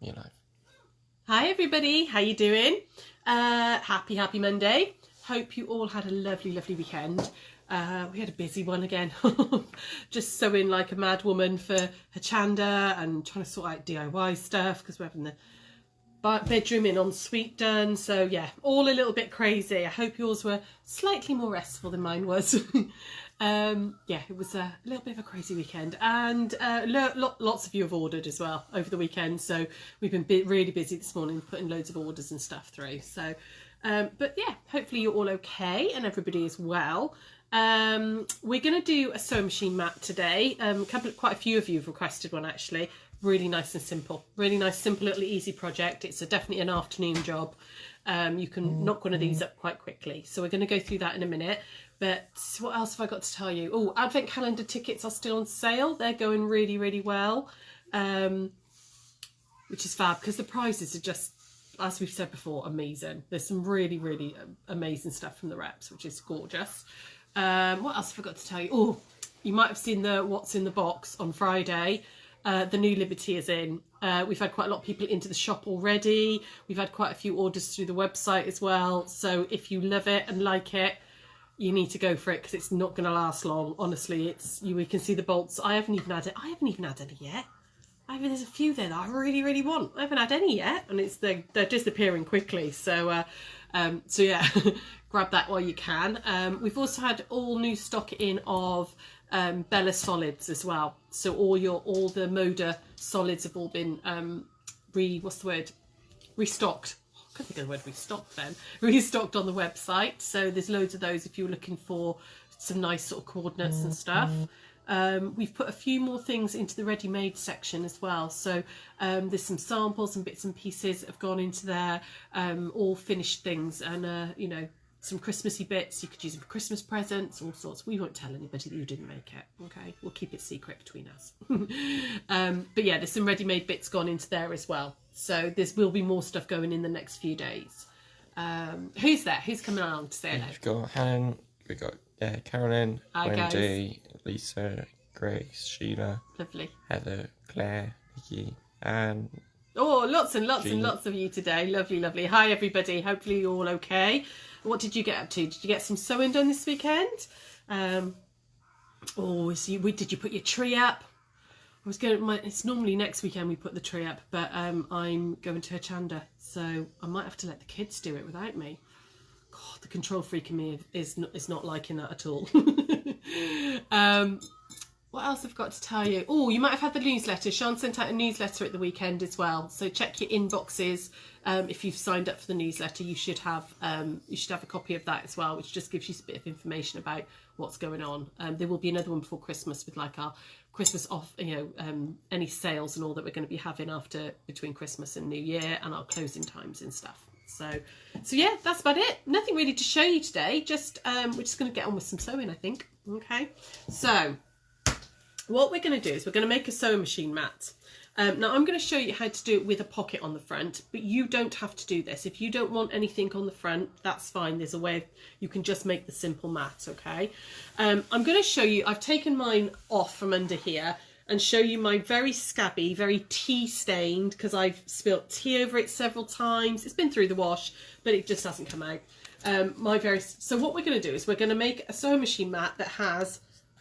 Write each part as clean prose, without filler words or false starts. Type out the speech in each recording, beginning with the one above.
You're live. Hi everybody, how you doing? Happy Monday. Hope you all had a lovely weekend. We had a busy one again. Just sewing like a mad woman for her chanda and trying to sort out DIY stuff because we're having the bedroom in ensuite done. So yeah, all a little bit crazy. I hope yours were slightly more restful than mine was. Yeah, it was a little bit of a crazy weekend, and lots of you have ordered as well over the weekend, so we've been really busy this morning putting loads of orders and stuff through. So but yeah, hopefully you're all okay and everybody is well. We're going to do a sewing machine mat today. Quite a few of you have requested one actually. Really nice and simple, little easy project. It's definitely an afternoon job. You can knock one of these up quite quickly, so we're going to go through that in a minute. But what else have I got to tell you? Oh, advent calendar tickets are still on sale. They're going really well, which is fab because the prizes are just, as we've said before, amazing. There's some really amazing stuff from the reps, which is gorgeous. What else have I got to tell you? Oh, you might have seen the what's in the box on Friday. The new Liberty is in. We've had quite a lot of people into the shop already. We've had quite a few orders through the website as well. So if you love it and like it, you need to go for it because it's not going to last long. Honestly, we can see the bolts. I haven't even had any yet. There's a few there that I really want. I haven't had any yet, and they're disappearing quickly. So so yeah, grab that while you can. We've also had all new stock in of Bella solids as well. So all the Moda solids have all been restocked. I can't think of the word restocked then. Restocked on the website. So there's loads of those if you're looking for some nice sort of coordinates and stuff. We've put a few more things into the ready-made section as well. So there's some samples and bits and pieces that have gone into there, all finished things, and you know, some Christmassy bits. You could use them for Christmas presents, all sorts. We won't tell anybody that you didn't make it, okay? We'll keep it secret between us. But yeah, there's some ready-made bits gone into there as well. So there will be more stuff going in the next few days. Who's there? Who's coming along to say hello? We've got Helen, we've got Carolyn, Hi, Wendy, Lisa, Grace, Sheila, Lovely. Heather, Claire, Nikki, and oh, lots and lots Jean. and lots of you today. Lovely. Hi everybody. Hopefully you're all okay. What did you get up to? Did you get some sewing done this weekend? Did you put your tree up? It's normally next weekend we put the tree up, but I'm going to a chanda, so I might have to let the kids do it without me. God, the control freak in me is not liking that at all. What else I've got to tell you? Oh, you might have had the newsletter. Sean sent out a newsletter at the weekend as well. So check your inboxes. If you've signed up for the newsletter, you should have a copy of that as well, which just gives you a bit of information about what's going on. There will be another one before Christmas with like our Christmas off, any sales and all that we're going to be having between Christmas and New Year, and our closing times and stuff. So yeah, that's about it. Nothing really to show you today. Just we're just going to get on with some sewing, I think. Okay, so what we're going to do is we're going to make a sewing machine mat. Now I'm going to show you how to do it with a pocket on the front, but you don't have to do this. If you don't want anything on the front, that's fine. There's a way you can just make the simple mat, okay? I'm going to show you, I've taken mine off from under here and show you my very scabby, very tea stained, because I've spilt tea over it several times. It's been through the wash, but it just hasn't come out. So what we're going to do is we're going to make a sewing machine mat that has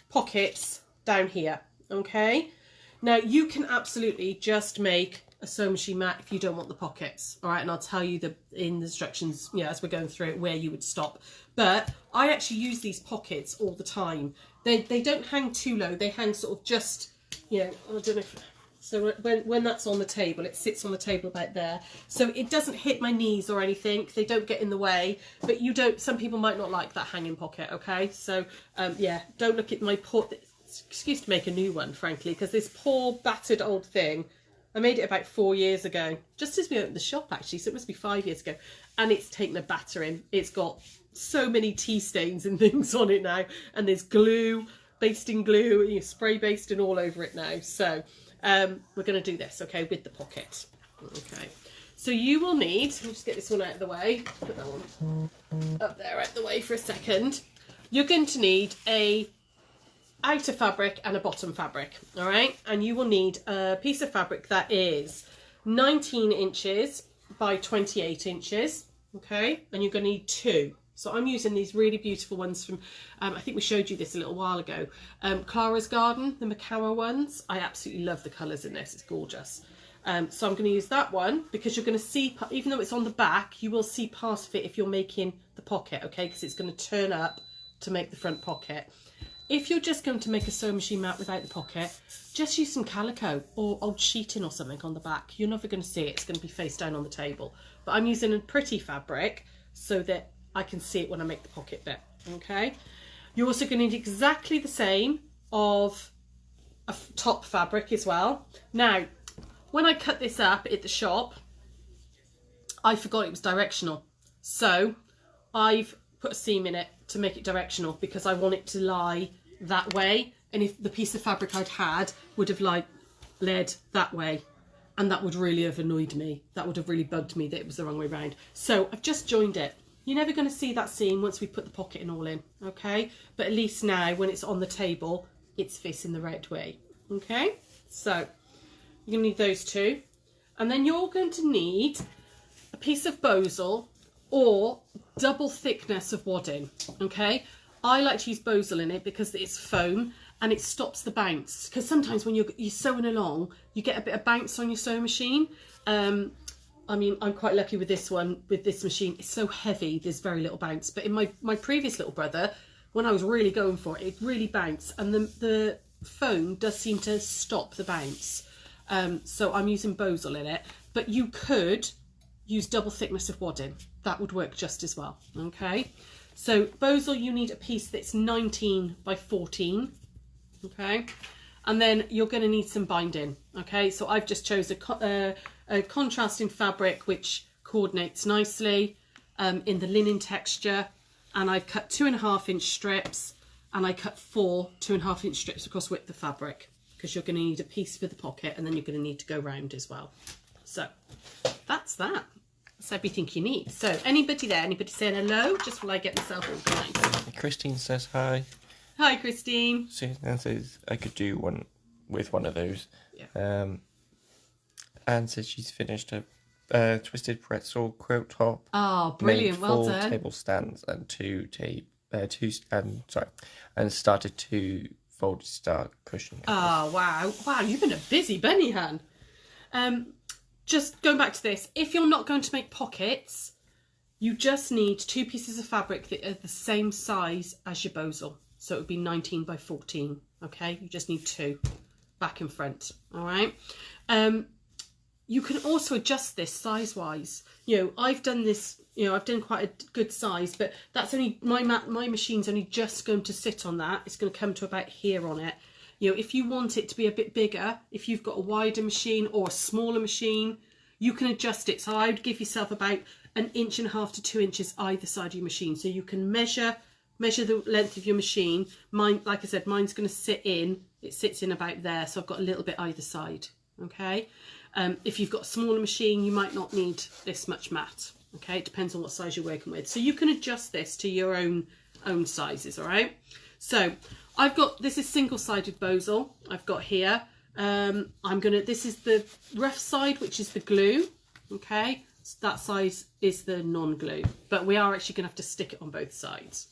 pockets down here, okay? Now you can absolutely just make a sewing machine mat if you don't want the pockets, all right? And I'll tell you in the instructions, as we're going through it, where you would stop. But I actually use these pockets all the time. They don't hang too low. They hang sort of just, I don't know if, so when that's on the table, it sits on the table about there. So it doesn't hit my knees or anything. They don't get in the way, but some people might not like that hanging pocket, okay? So yeah, don't look at my excuse to make a new one, frankly, because this poor battered old thing, I made it about 4 years ago, just as we opened the shop actually, so it must be 5 years ago, and it's taken a battering. It's got so many tea stains and things on it now, and there's glue, basting glue, and spray basting all over it now. So we're going to do this, okay, with the pocket. Okay, so you will need, I'll just get this one out of the way, put that one up there out of the way for a second. You're going to need a outer fabric and a bottom fabric, all right? And you will need a piece of fabric that is 19 inches by 28 inches, okay? And you're going to need 2. So I'm using these really beautiful ones from, I think we showed you this a little while ago, Clara's Garden, the Macawa ones. I absolutely love the colours in this, it's gorgeous. So I'm going to use that one because you're going to see, even though it's on the back, you will see part of it if you're making the pocket, okay? Because it's going to turn up to make the front pocket. If you're just going to make a sewing machine mat without the pocket, just use some calico or old sheeting or something on the back. You're never going to see it, it's going to be face down on the table. But I'm using a pretty fabric so that I can see it when I make the pocket bit, okay? You're also going to need exactly the same of a top fabric as well. Now, when I cut this up at the shop, I forgot it was directional. So I've put a seam in it to make it directional because I want it to lie that way. And if the piece of fabric I'd had would have led that way, and that would really have annoyed me. That would have really bugged me that it was the wrong way around. So I've just joined it. You're never going to see that seam once we put the pocket and all in, okay? But at least now when it's on the table, it's facing the right way, okay? So you're going to need those 2. And then you're going to need a piece of Bosal or double thickness of wadding, okay? I like to use Bosal in it because it's foam and it stops the bounce. Because sometimes when you're sewing along, you get a bit of bounce on your sewing machine. I mean, I'm quite lucky with this one, with this machine. It's so heavy, there's very little bounce. But in my previous little brother, when I was really going for it, it really bounced. And the foam does seem to stop the bounce. So I'm using Bosal in it. But you could use double thickness of wadding. That would work just as well, okay? So Bosal, you need a piece that's 19 by 14, okay? And then you're going to need some binding, okay? So I've just chose a contrasting fabric which coordinates nicely in the linen texture, and I've cut 2.5-inch strips, and I cut 4 2.5-inch strips across width of fabric because you're going to need a piece for the pocket, and then you're going to need to go round as well. So that's that. That's everything you need. So anybody there? Anybody saying hello? Just while I get myself organised. Christine says hi. Hi, Christine. Susan says I could do one with one of those. Yeah. Anne says she's finished a twisted pretzel quilt top. Oh, brilliant! Made Well 4 done. table stands and and started 2 folded star cushion covers. Oh, wow. Wow, you've been a busy bunny, Han. Just going back to this, if you're not going to make pockets, you just need 2 pieces of fabric that are the same size as your Bosal. So it would be 19 by 14, okay? You just need 2, back and front, all right? You can also adjust this size-wise. You know, I've done this, you know, I've done quite a good size, but that's only, my machine's only just going to sit on that. It's going to come to about here on it. You know, if you want it to be a bit bigger, if you've got a wider machine or a smaller machine, you can adjust it. So I would give yourself about 1.5 inches to 2 inches either side of your machine. So you can measure the length of your machine. Mine, like I said, mine's going to sit in. It sits in about there. So I've got a little bit either side. Okay. If you've got a smaller machine, you might not need this much mat. Okay. It depends on what size you're working with. So you can adjust this to your own sizes. All right. So I've got, this is single-sided Bosal I've got here. This is the rough side, which is the glue, okay? So that side is the non-glue, but we are actually going to have to stick it on both sides.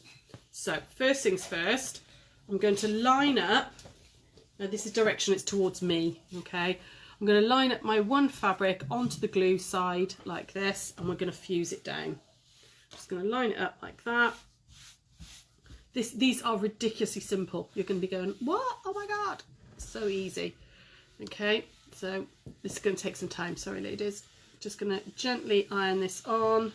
So first things first, I'm going to line up, now this is direction, it's towards me, okay? I'm going to line up my one fabric onto the glue side like this, and we're going to fuse it down. Just going to line it up like that. These are ridiculously simple. You're going to be going, what? Oh my God. It's so easy. Okay, so this is going to take some time. Sorry, ladies. Just going to gently iron this on.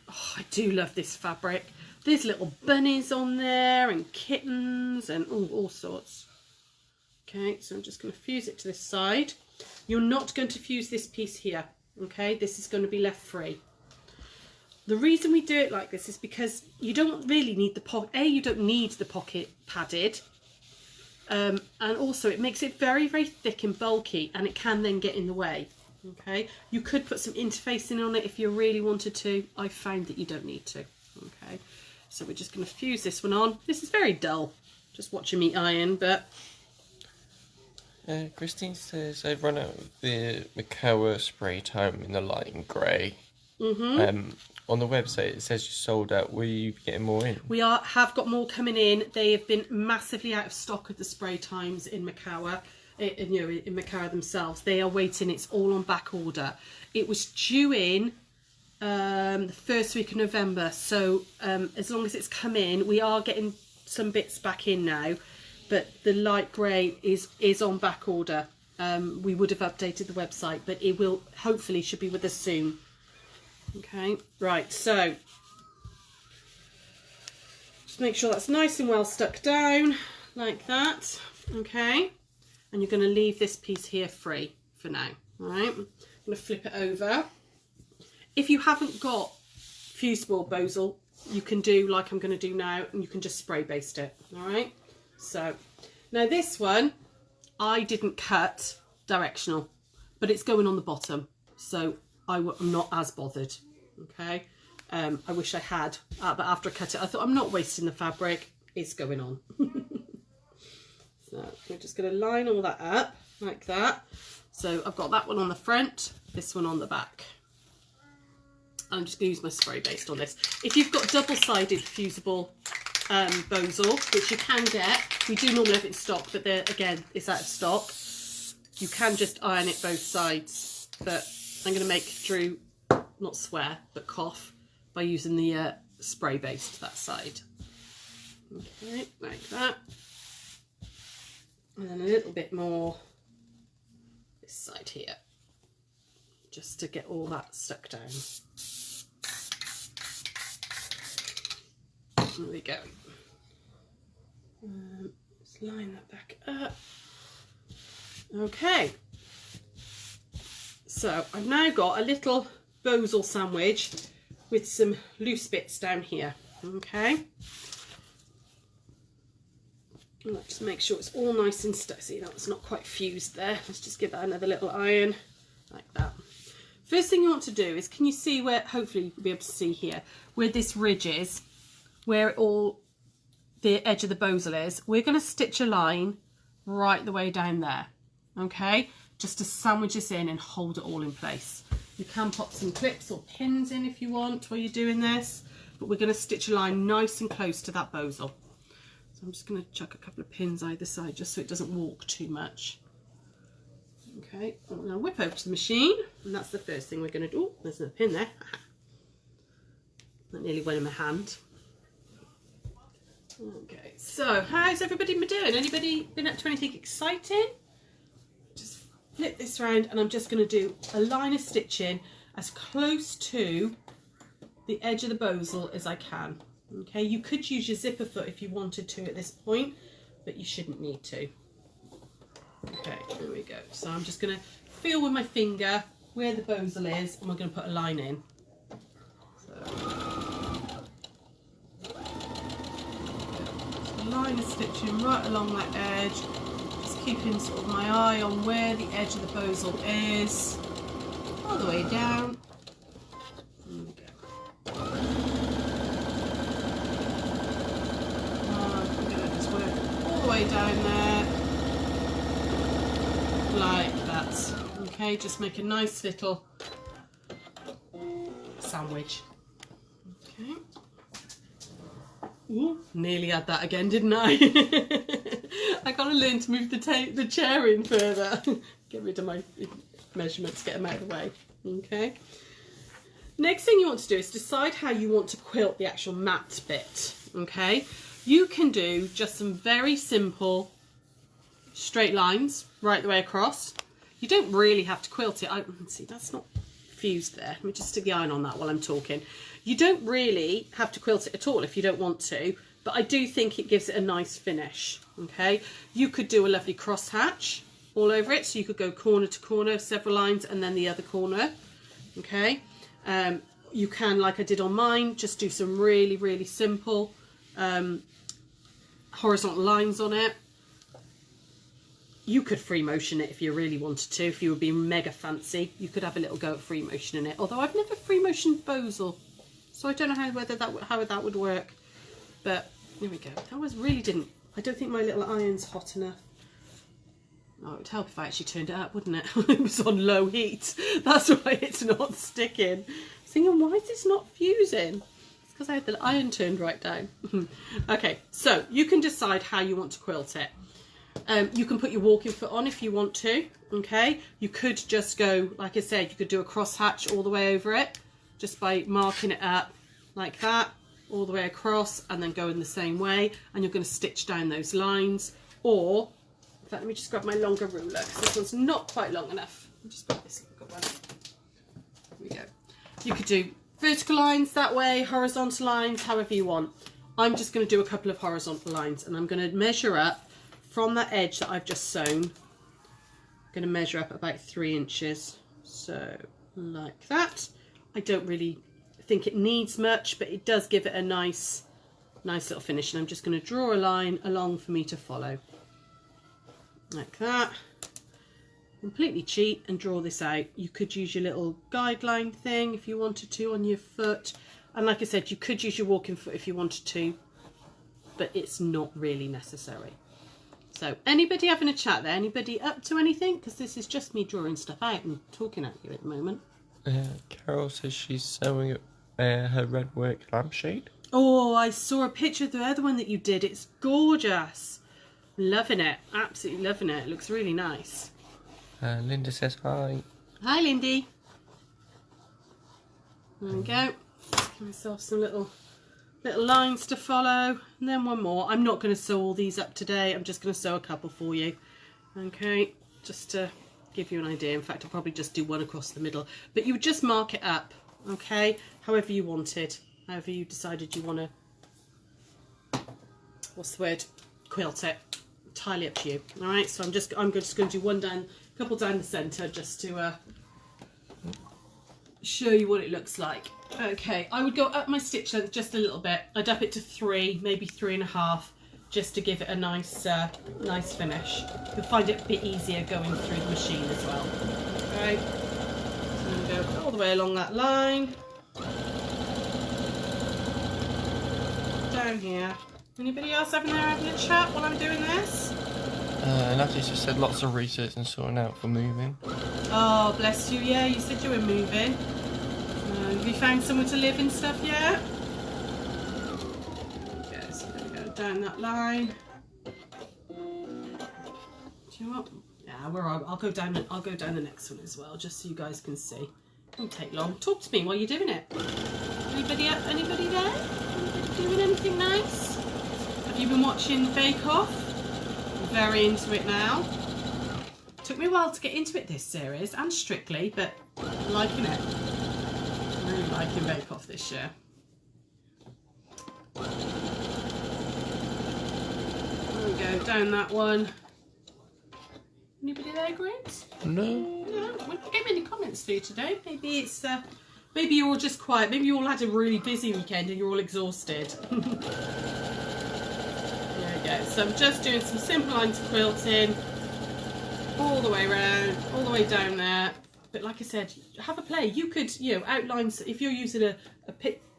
Oh, I do love this fabric. There's little bunnies on there and kittens and all sorts. Okay, so I'm just going to fuse it to this side. You're not going to fuse this piece here. Okay, this is going to be left free. The reason we do it like this is because you don't really need the pocket. You don't need the pocket padded. And also it makes it very, very thick and bulky, and it can then get in the way. Okay, you could put some interfacing on it if you really wanted to. I found that you don't need to. Okay, so we're just going to fuse this one on. This is very dull, just watching me iron, but Christine says I run out of the Makawa spray time in the light and grey. On the website it says you sold out. Will you be getting more in? We have got more coming in. They have been massively out of stock of the spray times in Makawa. In Makawa themselves. They are waiting. It's all on back order. It was due in the first week of November. So as long as it's come in, we are getting some bits back in now. But the light grey is on back order. We would have updated the website, but it will hopefully should be with us soon. Okay, right, so just make sure that's nice and well stuck down like that. Okay, and you're going to leave this piece here free for now. All right, I'm going to flip it over. If you haven't got fusible Bosal, you can do like I'm going to do now, and you can just spray baste it. All right, so now this one I didn't cut directional, but it's going on the bottom, so I'm not as bothered. Okay, I wish I had, but after I cut it I thought I'm not wasting the fabric, it's going on. So we're just going to line all that up like that. So I've got that one on the front, this one on the back. I'm just going to use my spray based on this. If you've got double-sided fusible Bosal, which you can get, we do normally have it in stock, but again, it's out of stock. You can just iron it both sides, but I'm going to make Drew not swear, but cough by using the spray based that side. Okay, like that. And then a little bit more this side here, just to get all that stuck down. There we go. Let's line that back up. Okay. So I've now got a little Bosal sandwich with some loose bits down here. Okay. And let's just make sure it's all nice and stuck. See, that's not quite fused there. Let's just give that another little iron like that. First thing you want to do is, can you see where, hopefully you'll be able to see here, where this ridge is, where the edge of the Bosal is. We're going to stitch a line right the way down there. Okay, just to sandwich this in and hold it all in place. You can pop some clips or pins in if you want while you're doing this, but we're going to stitch a line nice and close to that Bosal. So I'm just going to chuck a couple of pins either side just so it doesn't walk too much. Okay, I'm going to whip over to the machine, and that's the first thing we're going to do. Oh, there's a pin there. That nearly went in my hand. Okay, so how's everybody been doing? Anybody been up to anything exciting? Just flip this around, and I'm just going to do a line of stitching as close to the edge of the Bosal as I can. Okay, you could use your zipper foot if you wanted to at this point, but you shouldn't need to. Okay, there we go. So I'm just going to feel with my finger where the Bosal is, and we're going to put a line in. So, line of stitching right along that edge, just keeping sort of my eye on where the edge of the Bosal is, all the way down. There we go. I'm going to just work all the way down there, like that. Okay, just make a nice little sandwich. Okay. Ooh, nearly had that again, didn't I? I gotta learn to move the chair in further. Get rid of my measurements, get them out of the way. Okay. Next thing you want to do is decide how you want to quilt the actual mat bit. Okay. You can do just some very simple straight lines right the way across. You don't really have to quilt it. Let's see, that's not fused there. Let me just stick the iron on that while I'm talking. You don't really have to quilt it at all if you don't want to, but I do think it gives it a nice finish. Okay, you could do a lovely crosshatch all over it, so you could go corner to corner, several lines, and then the other corner. Okay, you can, like I did on mine, just do some really, really simple horizontal lines on it. You could free motion it if you really wanted to. If you were being mega fancy, you could have a little go at free motioning it. Although I've never free motioned Bosal, so I don't know how that would work. But there we go. That was really didn't. I don't think my little iron's hot enough. Oh, it would help if I actually turned it up, wouldn't it? It was on low heat. That's why it's not sticking. I was thinking, why is this not fusing? It's because I had the iron turned right down. Okay, so you can decide how you want to quilt it. You can put your walking foot on if you want to, okay? You could just go, like I said, you could do a cross hatch all the way over it, just by marking it up like that, all the way across, and then go in the same way, and you're going to stitch down those lines. Or, in fact, let me just grab my longer ruler, because this one's not quite long enough. I'll just grab this longer one. There we go. You could do vertical lines that way, horizontal lines, however you want. I'm just going to do a couple of horizontal lines, and I'm going to measure up from that edge that I've just sewn. I'm going to measure up about 3 inches. So, like that. I don't really think it needs much, but it does give it a nice little finish. And I'm just going to draw a line along for me to follow. Like that. Completely cheat and draw this out. You could use your little guideline thing if you wanted to on your foot. And like I said, you could use your walking foot if you wanted to, but it's not really necessary. So, anybody having a chat there? Anybody up to anything? Because this is just me drawing stuff out and talking at you at the moment. Carol says she's sewing her red work lampshade. Oh, I saw a picture of the other one that you did. It's gorgeous. Loving it. Absolutely loving it. It looks really nice. Linda says hi. Hi, Lindy. There we go. Give myself some little lines to follow, and then one more. I'm not going to sew all these up today. I'm just going to sew a couple for you. Okay, just to give you an idea. In fact, I'll probably just do one across the middle. But you would just mark it up, okay? However you wanted, however you decided you want to, what's the word? Quilt it. Entirely up to you. All right. So I'm just going to do one down, a couple down the centre, just to show you what it looks like. Okay, I would go up my stitch length just a little bit. I'd up it to 3, maybe 3.5, just to give it a nice nice finish. You'll find it a bit easier going through the machine as well. Okay, so I'm going to go all the way along that line. Down here. Anybody else having a chat while I'm doing this? Natalie just said lots of research and sorting out for moving. Oh, bless you. Yeah, you said you were moving. Have you found somewhere to live and stuff yet? Okay, so I'm going to go down that line. Do you know what? Yeah, I'll go down the next one as well, just so you guys can see. It won't take long. Talk to me while you're doing it. Anybody there? Anybody doing anything nice? Have you been watching Bake Off? I'm very into it now. Took me a while to get into it, this series, and Strictly, but I'm liking it. I'm really liking Bake Off this year. There we go, down that one. Anybody there, Grace? No. No, we didn't get many comments through today. Maybe it's maybe you're all just quiet. Maybe you all had a really busy weekend and you're all exhausted. There we go. So I'm just doing some simple lines of quilting all the way around, all the way down there. But like I said, have a play. You could, outline, if you're using a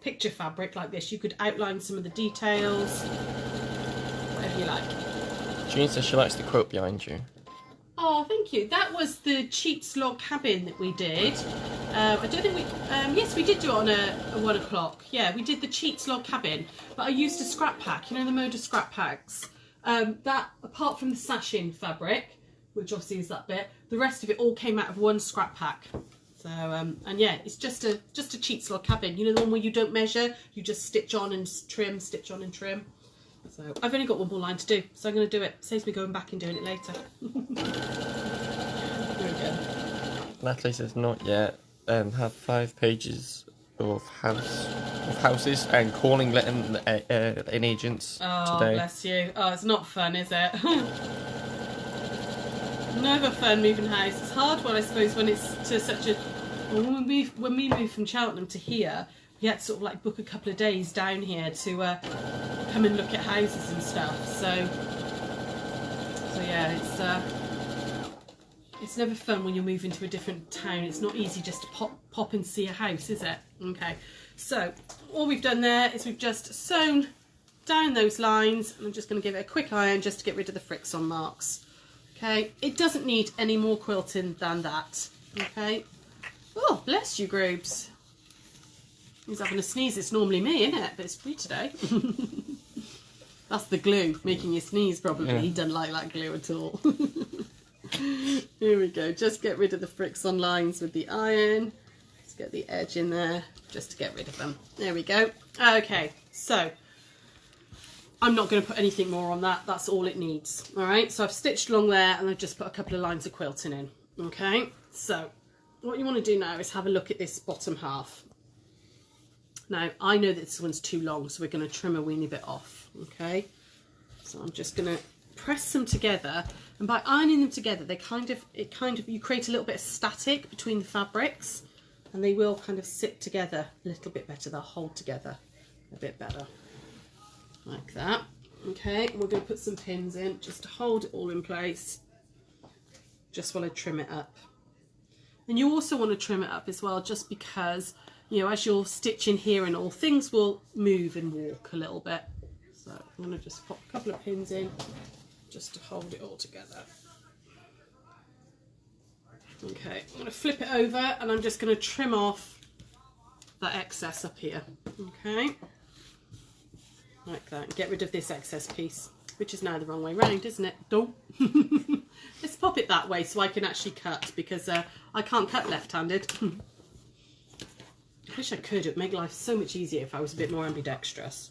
picture fabric like this, you could outline some of the details, whatever you like. Jean says she likes the quote behind you. Oh, thank you. That was the Cheats Log Cabin that we did. I don't think we... yes, we did do it on a 1 o'clock. Yeah, we did the Cheats Log Cabin. But I used a scrap pack, the Moda scrap packs. That, apart from the sash-in fabric, which obviously is that bit, the rest of it all came out of one scrap pack. So, and yeah, it's just a Cheats Log Cabin. The one where you don't measure, you just stitch on and trim, stitch on and trim. So I've only got one more line to do, so I'm going to do it. Saves me going back and doing it later. There we go. Natalie says not yet. Have 5 pages of houses and calling letting in agents today. Oh, bless you. Oh, it's not fun, is it? Never fun moving house. It's hard, I suppose, when it's to such a... Well, when we moved from Cheltenham to here, we had to sort of book a couple of days down here to come and look at houses and stuff. So yeah, it's never fun when you're moving to a different town. It's not easy just to pop and see a house, is it? Okay, so all we've done there is we've just sewn down those lines, and I'm just going to give it a quick iron just to get rid of the fritz-on marks. Okay, it doesn't need any more quilting than that. Okay. Oh, bless you, Groobs. He's having a sneeze. It's normally me, isn't it? But it's free today. That's the glue making you sneeze, probably. Yeah. He doesn't like that glue at all. Here we go. Just get rid of the fricks on lines with the iron. Let's get the edge in there just to get rid of them. There we go. Okay, so I'm not going to put anything more on that. That's all it needs. All right, so I've stitched along there and I've just put a couple of lines of quilting in. Okay, so what you want to do now is have a look at this bottom half. Now, I know that this one's too long, so we're going to trim a weeny bit off, okay? So I'm just going to press them together, and by ironing them together, you create a little bit of static between the fabrics, and they will kind of sit together a little bit better. They'll hold together a bit better, like that. Okay, and we're going to put some pins in just to hold it all in place, just while I trim it up. And you also want to trim it up as well, just because, you know, as you're stitching here and all, things will move and walk a little bit. So I'm going to just pop a couple of pins in just to hold it all together. Okay, I'm going to flip it over and I'm just going to trim off that excess up here. Okay, like that. Get rid of this excess piece, which is now the wrong way round, isn't it? Don't. Let's pop it that way so I can actually cut, because I can't cut left-handed. I wish I could. It would make life so much easier if I was a bit more ambidextrous.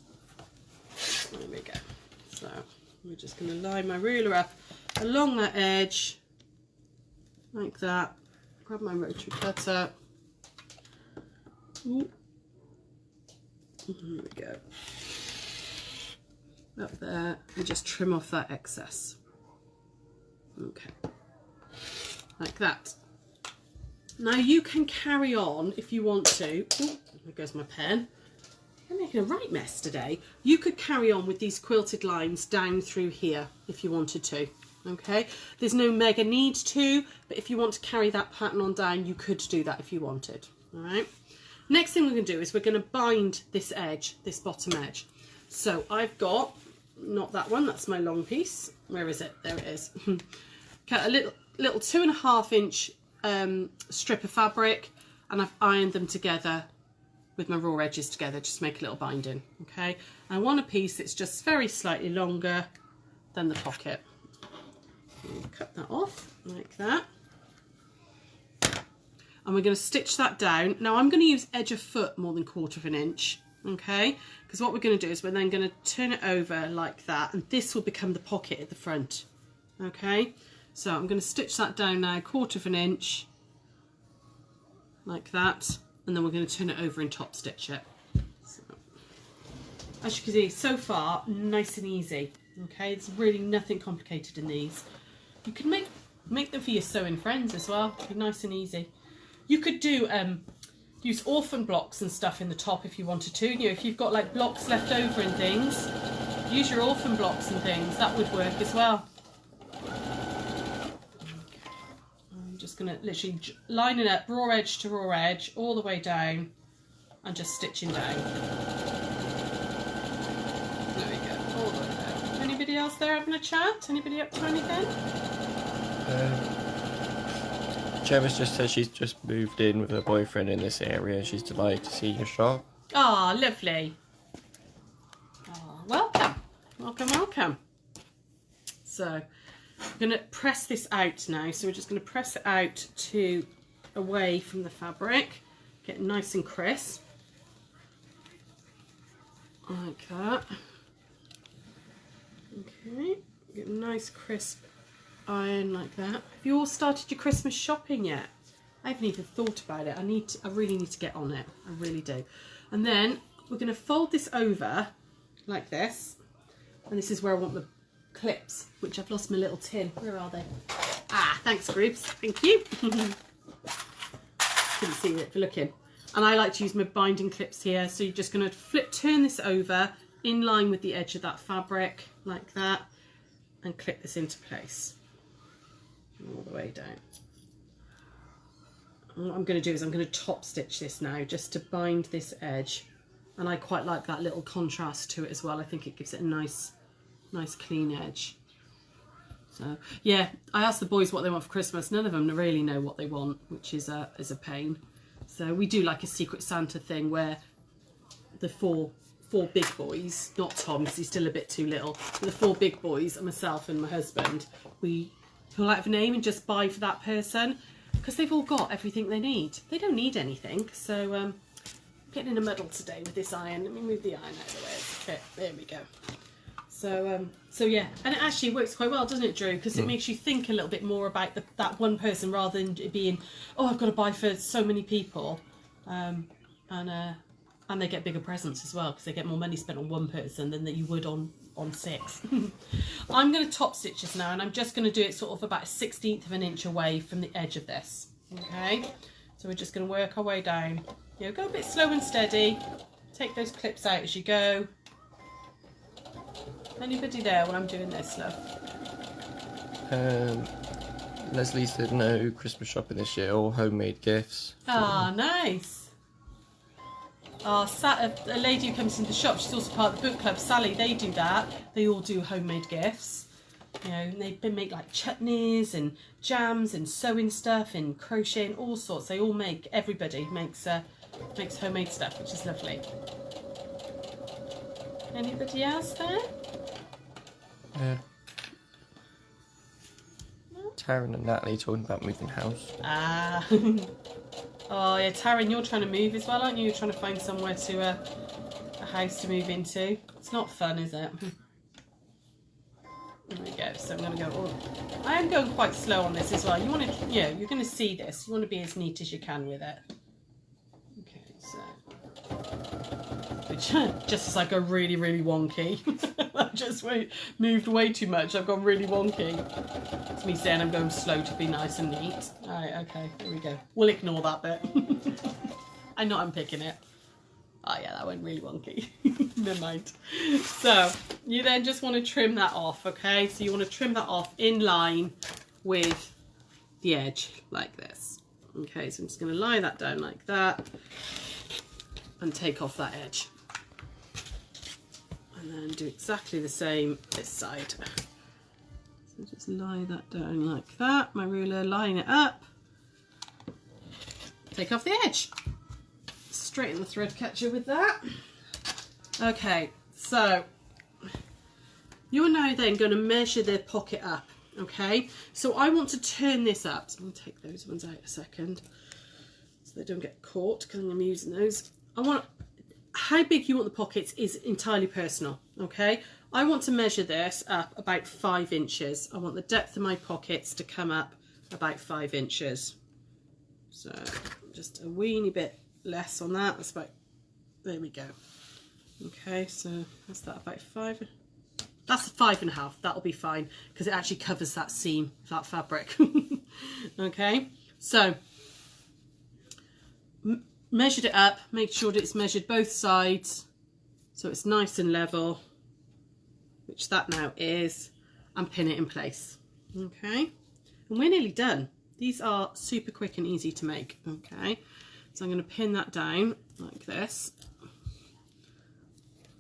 There we go. So we're just going to line my ruler up along that edge, like that. Grab my rotary cutter. Ooh. There we go. Up there, and just trim off that excess. Okay. Like that. Now you can carry on if you want to. Ooh, there goes my pen. I'm making a right mess today. You could carry on with these quilted lines down through here if you wanted to. Okay, there's no mega need to, but if you want to carry that pattern on down, you could do that if you wanted. All right. Next thing we're going to do is we're going to bind this edge, this bottom edge. So I've got, not that one, that's my long piece. Where is it? There it is. Cut a little 2.5 inch strip of fabric, and I've ironed them together with my raw edges together just to make a little binding. Okay, I want a piece that's just very slightly longer than the pocket. Cut that off like that, and we're going to stitch that down. Now I'm going to use edge of foot more than 1/4 inch, okay, because what we're going to do is we're then going to turn it over like that, and this will become the pocket at the front. Okay, so I'm going to stitch that down now 1/4 inch like that, and then we're going to turn it over and top stitch it. So, as you can see, so far nice and easy. Okay, there's really nothing complicated in these. You can make them for your sewing friends as well. Be nice and easy. You could do use orphan blocks and stuff in the top if you wanted to. You know, if you've got like blocks left over and things, use your orphan blocks and things. That would work as well. I'm just going to literally line it up, raw edge to raw edge, all the way down, and just stitching down. There we go, all the way down. Anybody else there having a chat? Anybody up to anything? Gemma's just said she's just moved in with her boyfriend in this area. She's delighted to see your shop. Ah, lovely. Oh, welcome. Welcome, welcome. So I'm going to press this out now. So we're just going to press it out to away from the fabric. Get it nice and crisp. Like that. Okay. Get a nice crisp iron like that. Have you all started your Christmas shopping yet? I haven't even thought about it. I really need to get on it. I really do. And then we're going to fold this over like this. And this is where I want the clips, which I've lost my little tin. Where are they? Ah, thanks, groups. Thank you. Couldn't see it for looking. And I like to use my binding clips here. So you're just going to turn this over in line with the edge of that fabric like that, and clip this into place all the way down. And what I'm going to do is I'm going to top stitch this now just to bind this edge, and I quite like that little contrast to it as well. I think it gives it a nice clean edge. So yeah, I asked the boys what they want for Christmas. None of them really know what they want, which is a pain. So we do like a Secret Santa thing where the four big boys, not Tom because he's still a bit too little, but the 4 big boys and myself and my husband, we pull out of a name and just buy for that person because they've all got everything they need. They don't need anything. So getting in a muddle today with this iron. Let me move the iron out of the way. Okay, there we go. So yeah, and it actually works quite well, doesn't it, Drew? Because it makes you think a little bit more about that one person rather than it being, oh, I've got to buy for so many people, and they get bigger presents as well because they get more money spent on one person than that you would on 6. I'm going to top stitch this now, and I'm just going to do it sort of about 1/16 of an inch away from the edge of this. Okay, so we're just going to work our way down. You know, go a bit slow and steady. Take those clips out as you go. Anybody there when I'm doing this, love? Leslie said no Christmas shopping this year, all homemade gifts. Ah, nice. Oh, a lady who comes into the shop, she's also part of the book club, Sally, they do that. They all do homemade gifts. You know, they make like chutneys and jams and sewing stuff and crocheting, all sorts. They all make, everybody makes homemade stuff, which is lovely. Anybody else there? Taryn and Natalie talking about moving house. Ah. Oh yeah, Taryn, you're trying to move as well, aren't you? You're trying to find somewhere to a house to move into. It's not fun, is it? There we go. So I'm going to go. Oh, I am going quite slow on this as well. You want to, you know, you're going to see this. You want to be as neat as you can with it. Okay, so. Which just as I go really, really wonky. I just moved way too much. I've gone really wonky. It's me saying I'm going slow to be nice and neat. Alright, okay, here we go. We'll ignore that bit. I'm not unpicking it. Oh yeah, that went really wonky. Never mind. So, you then just want to trim that off, okay? So you want to trim that off in line with the edge, like this. Okay, so I'm just going to lie that down like that. And take off that edge. And then do exactly the same this side. So just lie that down like that. My ruler, line it up. Take off the edge. Straighten the thread catcher with that. Okay, so you're now then going to measure the pocket up. Okay, so I want to turn this up. So I'm going to take those ones out a second so they don't get caught because I'm using those. How big you want the pockets is entirely personal, okay? I want to measure this up about 5 inches. I want the depth of my pockets to come up about 5 inches. So just a weeny bit less on that. That's about, there we go. Okay, so that's that about 5. That's 5.5. That'll be fine because it actually covers that seam, that fabric. Okay, so measured it up, make sure that it's measured both sides so it's nice and level, which that now is, and pin it in place. Okay, and we're nearly done. These are super quick and easy to make. Okay, so I'm going to pin that down like this.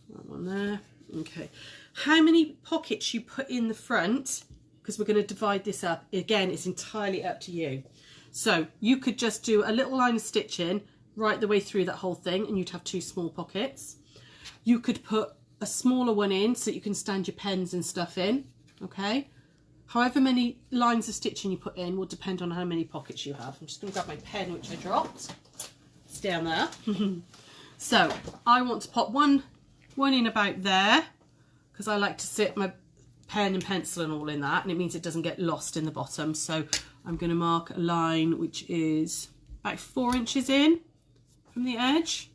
That one there. Okay, how many pockets you put in the front, because we're going to divide this up, again, it's entirely up to you. So you could just do a little line of stitching right the way through that whole thing and you'd have 2 small pockets. You could put a smaller one in so you can stand your pens and stuff in, okay? However many lines of stitching you put in will depend on how many pockets you have. I'm just going to grab my pen, which I dropped. It's down there. So I want to pop one in about there because I like to sit my pen and pencil and all in that, and it means it doesn't get lost in the bottom. So I'm going to mark a line which is about 4 inches in from the edge.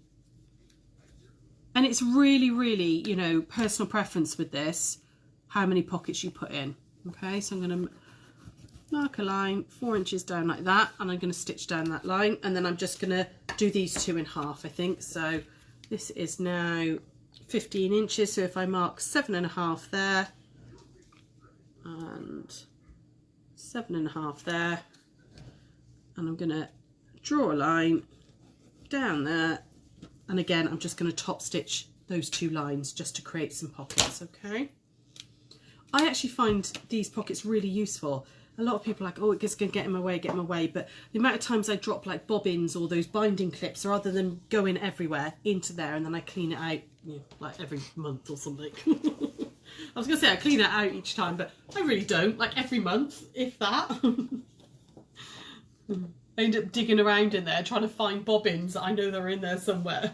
And it's really, really, you know, personal preference with this, how many pockets you put in. Okay, so I'm going to mark a line 4 inches down like that, and I'm going to stitch down that line, and then I'm just going to do these 2 in half, I think. So this is now 15 inches, so if I mark 7.5 there, and 7.5 there, and I'm going to draw a line down there, and again I'm just going to top stitch those 2 lines just to create some pockets. Okay, I actually find these pockets really useful. A lot of people are like, oh, it's going to get in my way. But the amount of times I drop like bobbins or those binding clips rather than going everywhere into there, and then I clean it out, you know, like every month or something. I was going to say I clean it out each time, but I really don't. Like every month, if that. I end up digging around in there trying to find bobbins that I know they're in there somewhere.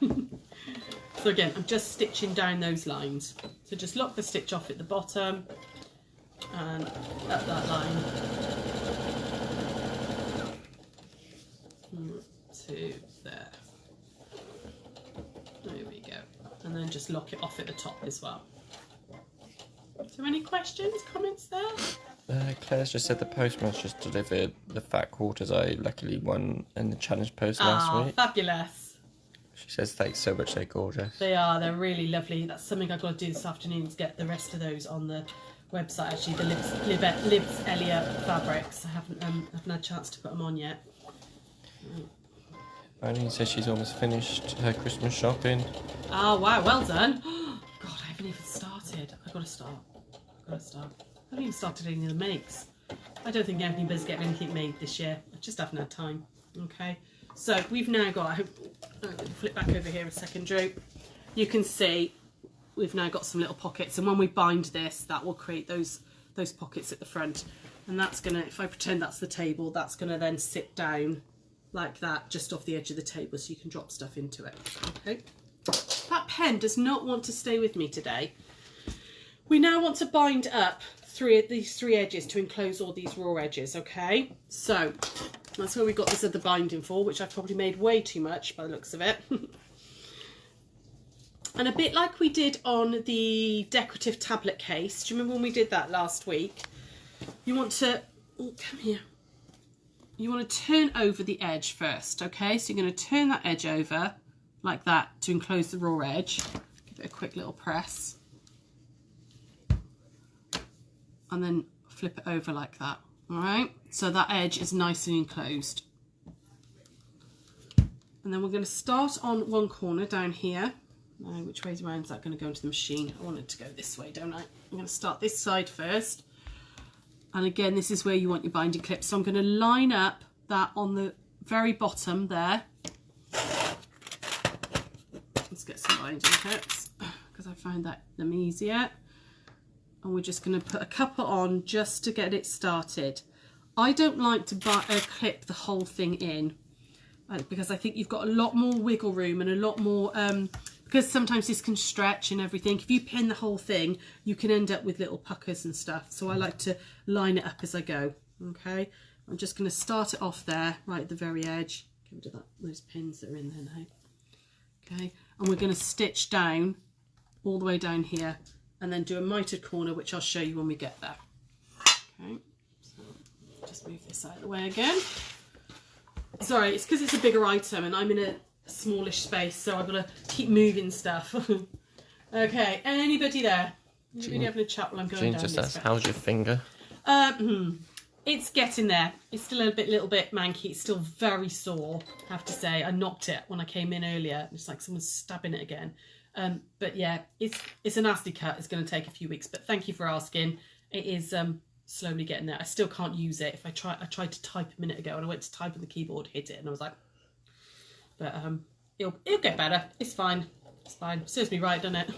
So again, I'm just stitching down those lines. So just lock the stitch off at the bottom and up that line to there. There we go. And then just lock it off at the top as well. So any questions, comments there? Claire's just said the postman's just delivered the fat quarters I luckily won in the challenge post last week. Fabulous. She says thanks so much, they're gorgeous. They are, they're really lovely. That's something I've got to do this afternoon, is get the rest of those on the website actually, the Libs Elliot fabrics. I haven't had a chance to put them on yet. Irene says she's almost finished her Christmas shopping. Oh wow, well done. God, I haven't even started. I've got to start. I haven't even started any of the makes. I don't think anybody's getting anything made this year. I just haven't had time. Okay, so we've now got, I hope, flip back over here a second, Drew. You can see we've now got some little pockets, and when we bind this, that will create those pockets at the front. And that's gonna, if I pretend that's the table, that's gonna then sit down like that, just off the edge of the table, so you can drop stuff into it. Okay. That pen does not want to stay with me today. We now want to bind up these three edges to enclose all these raw edges, okay? So that's what we got this other binding for, which I've probably made way too much by the looks of it. And a bit like we did on the decorative tablet case, do you remember when we did that last week? You want to, oh, come here. You want to turn over the edge first, okay? So you're going to turn that edge over like that to enclose the raw edge. Give it a quick little press. And then flip it over like that, all right? So that edge is nice and enclosed. And then we're going to start on one corner down here. Now, which way's around is that going to go into the machine? I want it to go this way, don't I? I'm going to start this side first. And again, this is where you want your binding clip. So I'm going to line up that on the very bottom there. Let's get some binding clips because I find them easier. And we're just going to put a couple on just to get it started. I don't like to clip the whole thing in because I think you've got a lot more wiggle room and a lot more, because sometimes this can stretch and everything. If you pin the whole thing, you can end up with little puckers and stuff. So I like to line it up as I go, okay? I'm just going to start it off there, right at the very edge. Get rid of those pins that are in there now. Okay, and we're going to stitch down all the way down here, and then do a mitered corner, which I'll show you when we get there. Okay, so just move this out of the way again. Sorry, it's because it's a bigger item and I'm in a smallish space, so I've got to keep moving stuff. Okay, anybody there? Anybody having a chat while I'm going Jean down just this asked, bit? how's your finger? It's getting there. It's still a little bit manky. It's still very sore, I have to say. I knocked it when I came in earlier. It's like someone's stabbing it again. But yeah, it's a nasty cut. It's going to take a few weeks, but thank you for asking. It is slowly getting there. I still can't use it. I tried to type a minute ago and I went to type on the keyboard, hit it, and I was like, but it'll get better. It's fine. It's fine. Serves me right, doesn't it?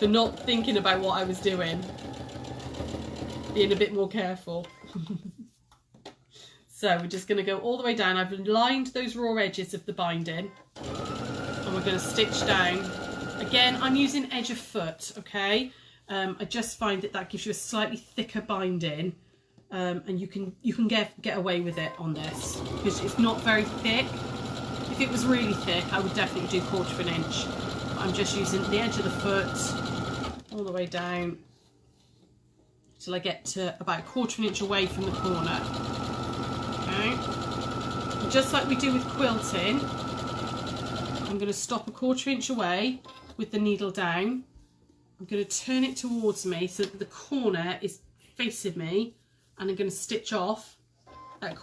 For not thinking about what I was doing. Being a bit more careful. So we're just going to go all the way down. I've lined those raw edges of the binding. And we're going to stitch down. Again, I'm using edge of foot, okay? I just find that gives you a slightly thicker binding, and you can get away with it on this because it's not very thick. If it was really thick, I would definitely do 1/4 of an inch. But I'm just using the edge of the foot all the way down till I get to about 1/4 of an inch away from the corner. Okay, and just like we do with quilting, I'm going to stop 1/4 inch away with the needle down. I'm going to turn it towards me so that the corner is facing me, and I'm going to stitch off at at a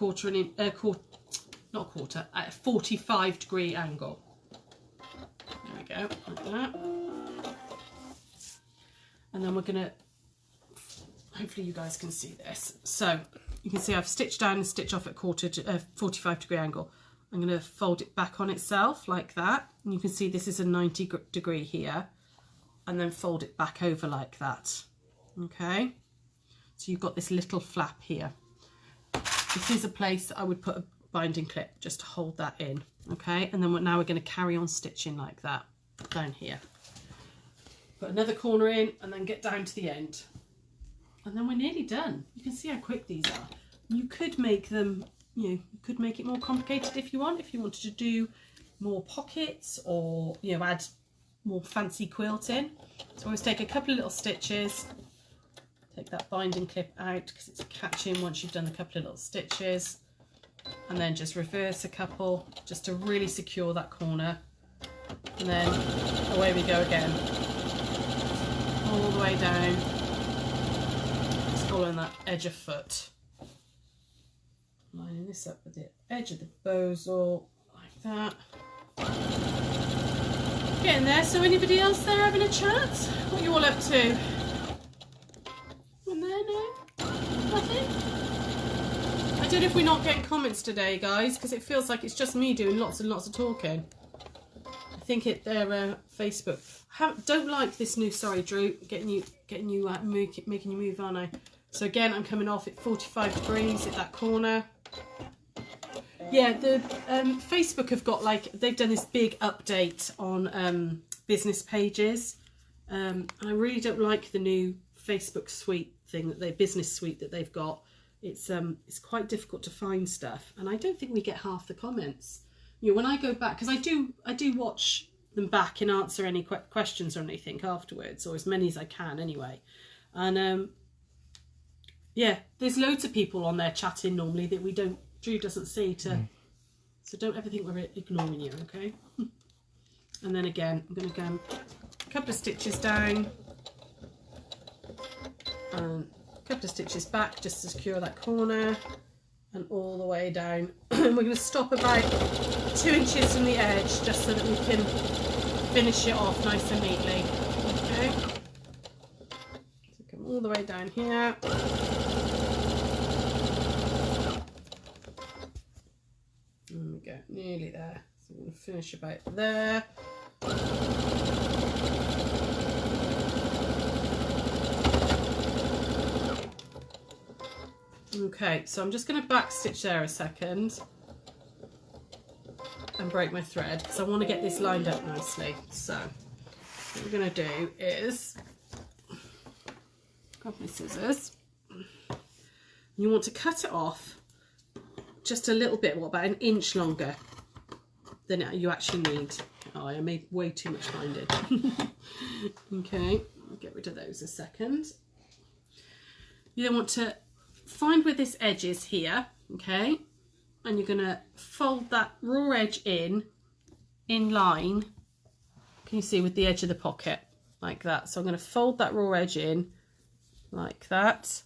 45-degree angle. There we go, like that. And then we're going to hopefully you guys can see this. So you can see I've stitched down and stitched off at 45-degree angle. I'm going to fold it back on itself like that, and you can see this is a 90-degree here, and then fold it back over like that. Okay, so you've got this little flap here. This is a place that I would put a binding clip just to hold that in. Okay, and then now we're going to carry on stitching like that down here. Put another corner in and then get down to the end. And then we're nearly done. You can see how quick these are. You could make them, you could make it more complicated if you want. If you wanted to do more pockets or, add more fancy quilting. So always take a couple of little stitches. Take that binding clip out because it's catching once you've done a couple of little stitches. And then just reverse a couple just to really secure that corner. And then away we go again. All the way down. Just following that edge of foot. Lining this up with the edge of the Bosal, like that. Getting there. So anybody else there having a chat? What are you all up to? No? Nothing? I don't know if we're not getting comments today, guys, because it feels like it's just me doing lots and lots of talking. I think they're Facebook. Don't like this new. Sorry, Drew, making you move, aren't I? So again, I'm coming off at 45 degrees at that corner. Yeah, the Facebook have got they've done this big update on business pages, and I really don't like the new Facebook suite thing business suite that they've got. It's quite difficult to find stuff, and I don't think we get half the comments. When I go back, because I do watch them back and answer any questions or anything afterwards, or as many as I can anyway. And yeah, there's loads of people on there chatting normally that Drew doesn't see. So don't ever think we're ignoring you, okay? And then again, I'm going to go a couple of stitches down and a couple of stitches back just to secure that corner, and all the way down. We're going to stop about 2 inches from the edge just so that we can finish it off nice and neatly. Okay, so come all the way down here. There we go, nearly there. So I'm going to finish about there. Okay, so I'm just going to back stitch there a second and break my thread because I want to get this lined up nicely. So what we're going to do is grab my scissors. You want to cut it off just a little bit, about 1 inch longer than you actually need. Oh, I made way too much binding. Okay, I'll get rid of those a second. You then want to find where this edge is here, okay, and you're going to fold that raw edge in line, can you see, with the edge of the pocket, like that. So I'm going to fold that raw edge in like that,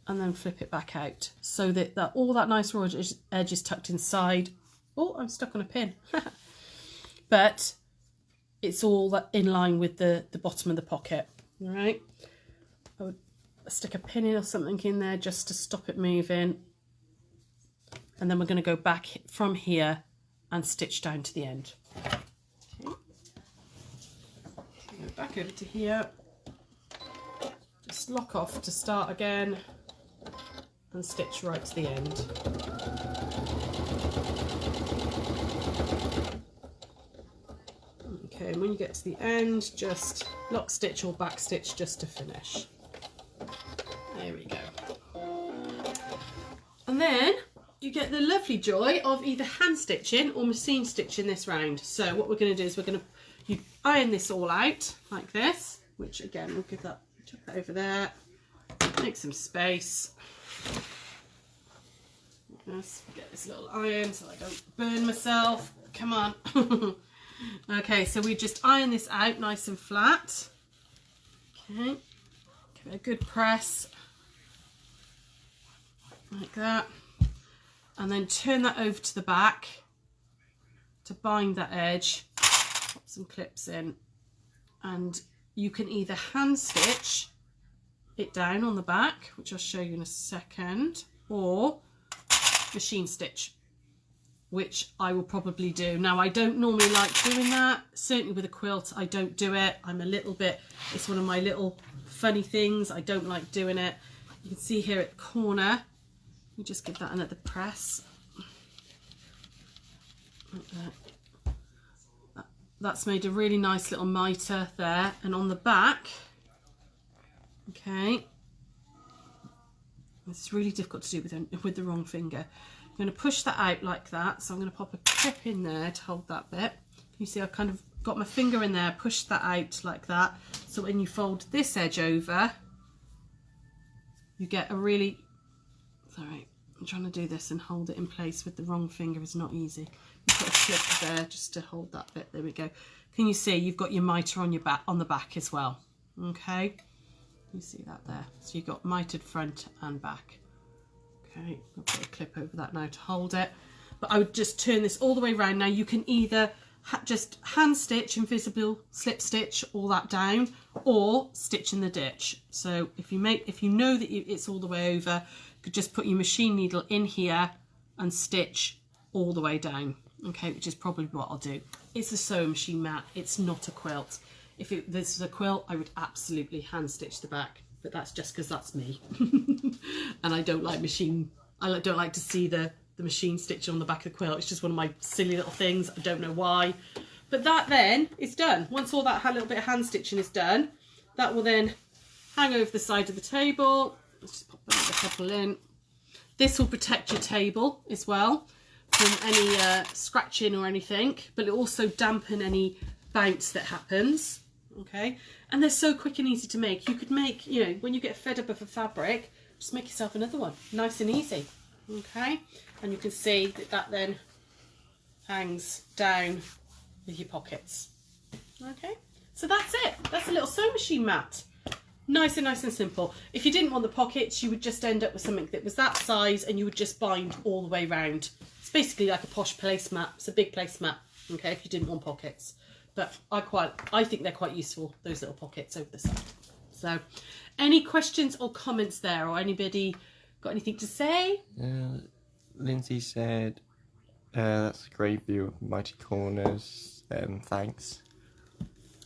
and then flip it back out so that all that nice raw edge is tucked inside. Oh, I'm stuck on a pin. But it's all in line with the bottom of the pocket. All right, I would stick a pin in or something in there just to stop it moving, and then we're going to go back from here and stitch down to the end. Okay. Go back over to here, just lock off to start again and stitch right to the end. Okay, and when you get to the end, just lock stitch or back stitch just to finish. There we go. And then you get the lovely joy of either hand stitching or machine stitching this round. So what we're going to do is you iron this all out like this, which again we'll chuck that over there, make some space. Let's get this little iron so I don't burn myself. Come on. Okay, so we just iron this out nice and flat. Okay, give it a good press like that, and then turn that over to the back to bind that edge. Pop some clips in, and you can either hand stitch it down on the back, which I'll show you in a second, or machine stitch, which I will probably do. Now, I don't normally like doing that. Certainly with a quilt, I don't do it. I'm a little bit, it's one of my little funny things. I don't like doing it. You can see here at the corner, you just give that another press. That's made a really nice little mitre there. And on the back, okay, it's really difficult to do with the wrong finger. I'm going to push that out like that. So I'm going to pop a clip in there to hold that bit. You see I've kind of got my finger in there, pushed that out like that. So when you fold this edge over, you get a really, sorry, I'm trying to do this and hold it in place with the wrong finger is not easy. You put a clip there just to hold that bit. There we go. Can you see you've got your mitre on your back, on the back as well? Okay, you see that there. So you've got mitred front and back. Okay, I'll put a clip over that now to hold it. But I would just turn this all the way around. Now you can either just hand stitch, invisible slip stitch all that down, or stitch in the ditch. So if you know that it's all the way over, you could just put your machine needle in here and stitch all the way down. Okay, which is probably what I'll do. It's a sewing machine mat. It's not a quilt. If this was a quilt, I would absolutely hand stitch the back. But that's just because that's me. And I don't like don't like to see the machine stitch on the back of the quilt. It's just one of my silly little things. I don't know why. But that then is done. Once all that little bit of hand stitching is done, that will then hang over the side of the table. Let's just pop another couple in. This will protect your table as well from any scratching or anything, but it'll also dampen any bounce that happens. Okay, and they're so quick and easy to make. You could make, you know, when you get fed up of a fabric, just make yourself another one, nice and easy. Okay, and you can see that then hangs down with your pockets. Okay, so that's it. That's a little sewing machine mat. Nice and simple. If you didn't want the pockets, you would just end up with something that was that size and you would just bind all the way around. It's basically like a posh placemat. It's a big placemat, okay, if you didn't want pockets. But I think they're quite useful, those little pockets over the side. So, any questions or comments there, or anybody got anything to say? Lindsay said, that's a great view of Mighty Corners. Thanks.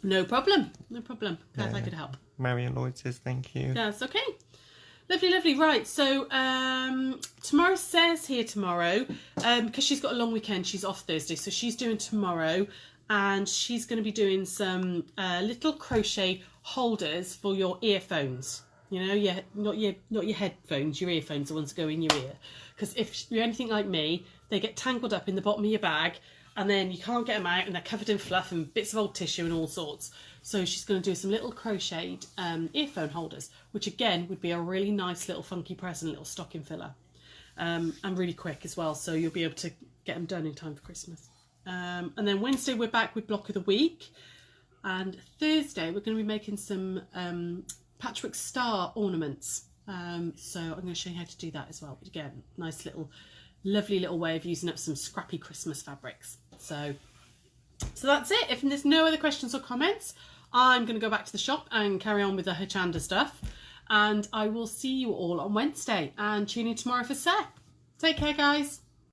No problem. Glad I could help. Marion Lloyd says thank you. That's okay. Lovely. Right, so tomorrow Sarah's here tomorrow because she's got a long weekend. She's off Thursday, so she's doing tomorrow. And she's going to be doing some little crochet holders for your earphones. You know, not your headphones, your earphones, the ones that go in your ear. Because if you're anything like me, they get tangled up in the bottom of your bag, and then you can't get them out, and they're covered in fluff and bits of old tissue and all sorts. So she's going to do some little crocheted earphone holders, which again would be a really nice little funky present, little stocking filler, and really quick as well. So you'll be able to get them done in time for Christmas. And then Wednesday we're back with block of the week, and Thursday we're going to be making some patchwork star ornaments, so I'm going to show you how to do that as well. But again, nice little lovely little way of using up some scrappy Christmas fabrics. So that's it. If there's no other questions or comments, I'm going to go back to the shop and carry on with the Hochanda stuff, and I will see you all on Wednesday, and tune in tomorrow for Seth. Take care, guys.